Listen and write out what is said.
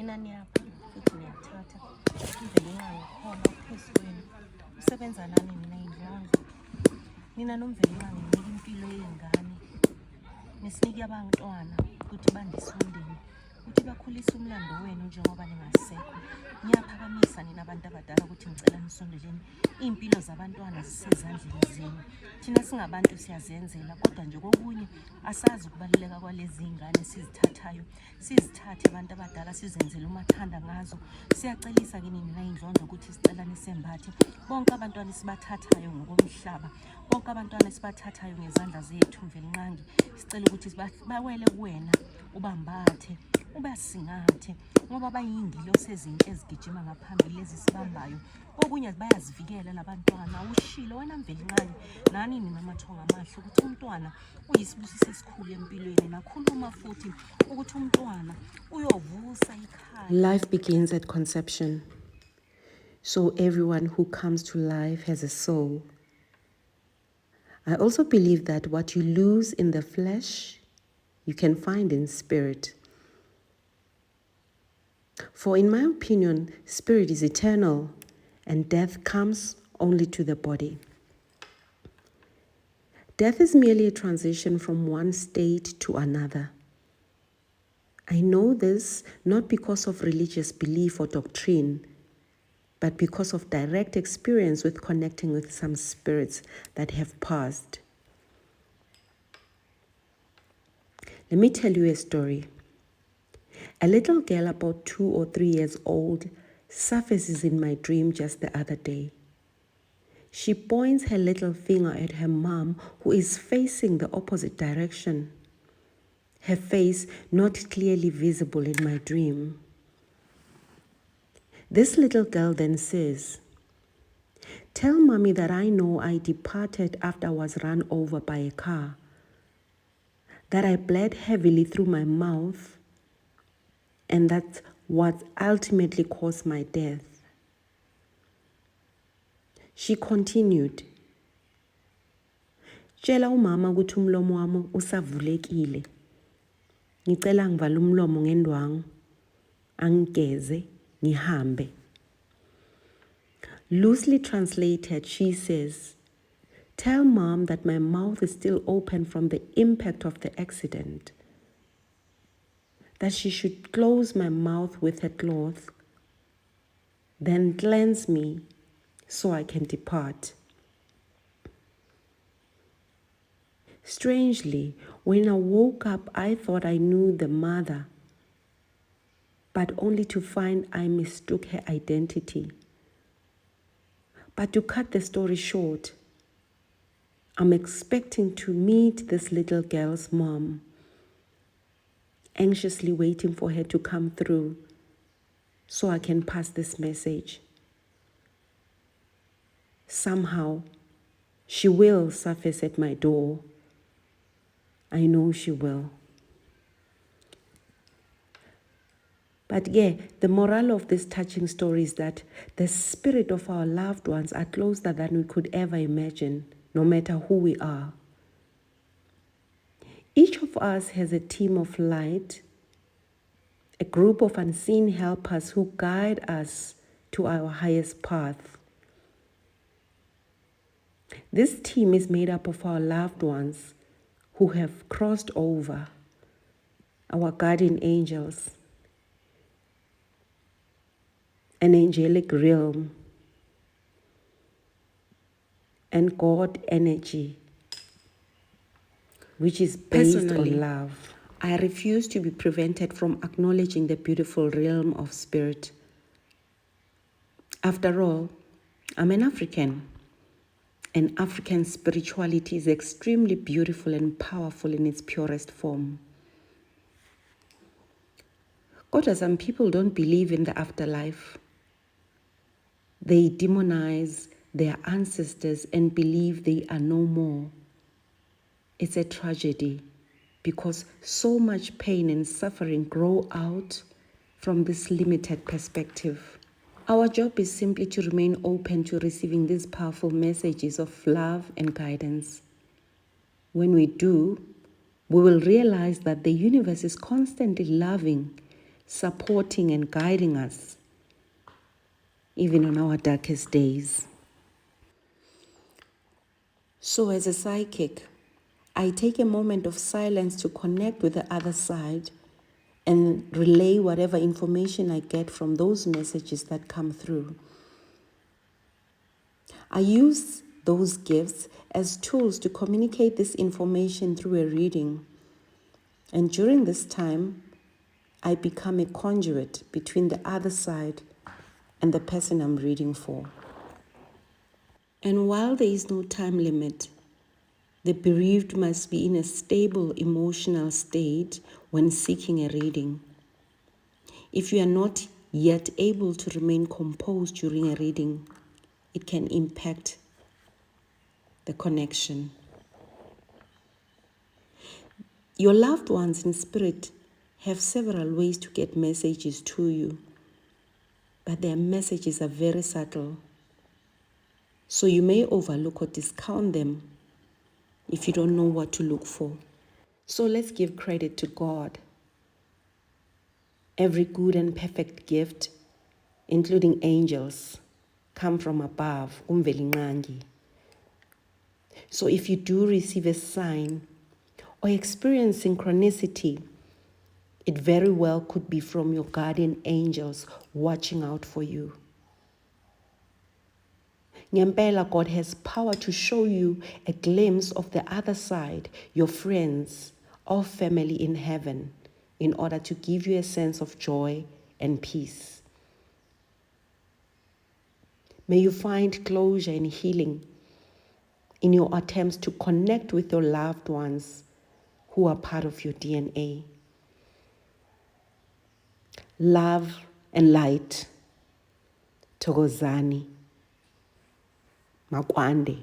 Nina niyapha futhi niyathatha imvelo inqangi khona uphezu kwenu usebenza nani nina indlondlo nina nomvelo inqangi ninika impilo yey'ngane nisinike abantwana ukuthi bandise umndeni ukuthi bakhulise umlando wenu njengoba ningasekho. Ngiyaphakamisa nina abantu abadala ukuthi ngicela nisondeleni iy'mpilo zabantwana zisezandleni zenu. Thina singabantu siyazenzela kodwa nje kokunye asazi ukubaluleka kwalezi y'ngane sizithathe abantu abadala sizenzele umathanda ngazo. Siyacelisa kini nina indlondlo ukuthi sicela nisembathe bonke abantwana esibathathayo ngokomhlaba, bonke abantwana esibathathayo ngezandla zethu mvelinqangi, sicela ukuthi bawele kuwena ubambathe ubasingathe ngoba bayiy'ngilosi ezinhle ezigijima ngaphambili ezisibambayo. Okunye bayazivikela labantwana. Ushilo wena mvelinqangi nani nina amathongo amahle ukuthi umntwana uyisibusiso esikhulu empilweni. Nakhuluma futhi ukuthi umntwana uyovusa ikhaya. Life begins at conception. So everyone who comes to life has a soul. I also believe that what you lose in the flesh, you can find in spirit. For in my opinion, spirit is eternal and death comes only to the body. Death is merely a transition from one state to another. I know this not because of religious belief or doctrine, but because of direct experience with connecting with some spirits that have passed. Let me tell you a story. A little girl about 2 or 3 years old surfaces in my dream just the other day. She points her little finger at her mom, who is facing the opposite direction, her face not clearly visible in my dream. This little girl then says, "Tell mommy that I know I departed after I was run over by a car, that I bled heavily through my mouth, and that's what ultimately caused my death." She continued, "Tshela umama ukuthi umlomo wami usavulekile. Ngicela ngivale umlomo ngendwangu, angigeze, ngihambe." Loosely translated, she says, "Tell mom that my mouth is still open from the impact of the accident, that she should close my mouth with a cloth, then cleanse me so I can depart." Strangely, when I woke up, I thought I knew the mother, but only to find I mistook her identity. But to cut the story short, I'm expecting to meet this little girl's mom, anxiously waiting for her to come through so I can pass this message. Somehow, she will surface at my door. I know she will. But yeah, the moral of this touching story is that the spirit of our loved ones are closer than we could ever imagine, no matter who we are. Each of us has a team of light, a group of unseen helpers who guide us to our highest path. This team is made up of our loved ones who have crossed over, our guardian angels, an angelic realm, and God energy, which is based on love. I refuse to be prevented from acknowledging the beautiful realm of spirit. After all, I'm an African, and African spirituality is extremely beautiful and powerful in its purest form. Kodwa some people don't believe in the afterlife. They demonize their ancestors and believe they are no more. It's a tragedy because so much pain and suffering grow out from this limited perspective. Our job is simply to remain open to receiving these powerful messages of love and guidance. When we do, we will realize that the universe is constantly loving, supporting and guiding us, even on our darkest days. So as a psychic, I take a moment of silence to connect with the other side and relay whatever information I get from those messages that come through. I use those gifts as tools to communicate this information through a reading. And during this time, I become a conduit between the other side and the person I'm reading for. And while there is no time limit, the bereaved must be in a stable emotional state when seeking a reading. If you are not yet able to remain composed during a reading, it can impact the connection. Your loved ones in spirit have several ways to get messages to you, but their messages are very subtle. So you may overlook or discount them if you don't know what to look for. So let's give credit to God. Every good and perfect gift, including angels, come from above. So if you do receive a sign or experience synchronicity, it very well could be from your guardian angels watching out for you. Ngempela, God has power to show you a glimpse of the other side, your friends or family in heaven, in order to give you a sense of joy and peace. May you find closure and healing in your attempts to connect with your loved ones who are part of your DNA. Love and light. Thokozani. Makwande.